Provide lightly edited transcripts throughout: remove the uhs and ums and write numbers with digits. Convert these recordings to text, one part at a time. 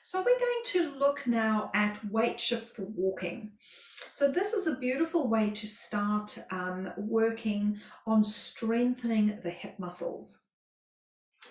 So we're going to look now at weight shift for walking. So this is a beautiful way to start working on strengthening the hip muscles.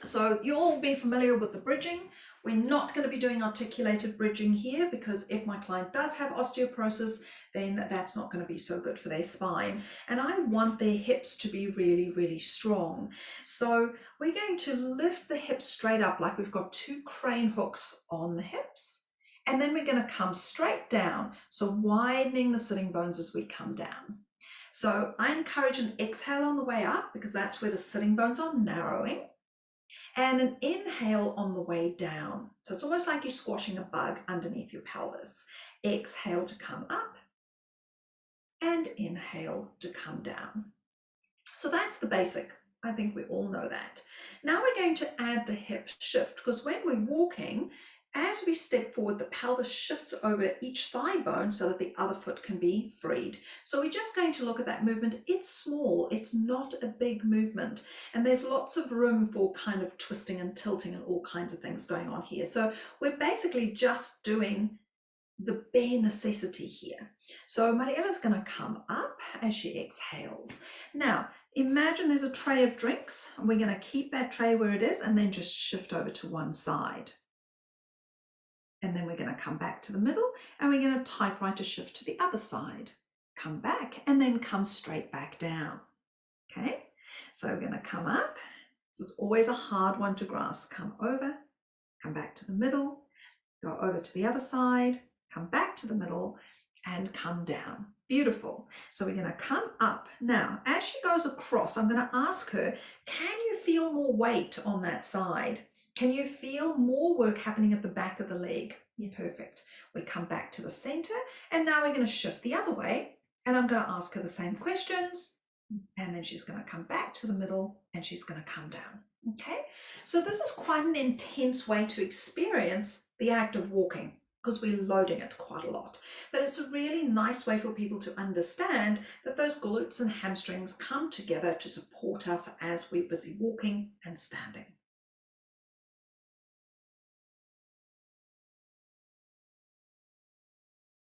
So you'll all be familiar with the bridging. We're not going to be doing articulated bridging here because if my client does have osteoporosis, then that's not going to be so good for their spine. And I want their hips to be really, really strong. So we're going to lift the hips straight up like we've got two crane hooks on the hips. And then we're going to come straight down. So widening the sitting bones as we come down. So I encourage an exhale on the way up because that's where the sitting bones are narrowing, and an inhale on the way down. So it's almost like you're squashing a bug underneath your pelvis. Exhale to come up and inhale to come down. So that's the basic. I think we all know that. Now we're going to add the hip shift because when we're walking, as we step forward, the pelvis shifts over each thigh bone so that the other foot can be freed. So we're just going to look at that movement. It's small, it's not a big movement, and there's lots of room for kind of twisting and tilting and all kinds of things going on here. So we're basically just doing the bare necessity here. So Mariella's going to come up as she exhales. Now, imagine there's a tray of drinks, and we're going to keep that tray where it is and then just shift over to one side. And then we're going to come back to the middle and we're going to typewriter shift to the other side. Come back and then come straight back down. Okay, so we're going to come up. This is always a hard one to grasp. Come over, come back to the middle, go over to the other side, come back to the middle and come down. Beautiful. So we're going to come up. Now, as she goes across, I'm going to ask her, can you feel more weight on that side? Can you feel more work happening at the back of the leg? Yeah, perfect. We come back to the center and now we're going to shift the other way and I'm going to ask her the same questions and then she's going to come back to the middle and she's going to come down. Okay, so this is quite an intense way to experience the act of walking because we're loading it quite a lot. But it's a really nice way for people to understand that those glutes and hamstrings come together to support us as we're busy walking and standing.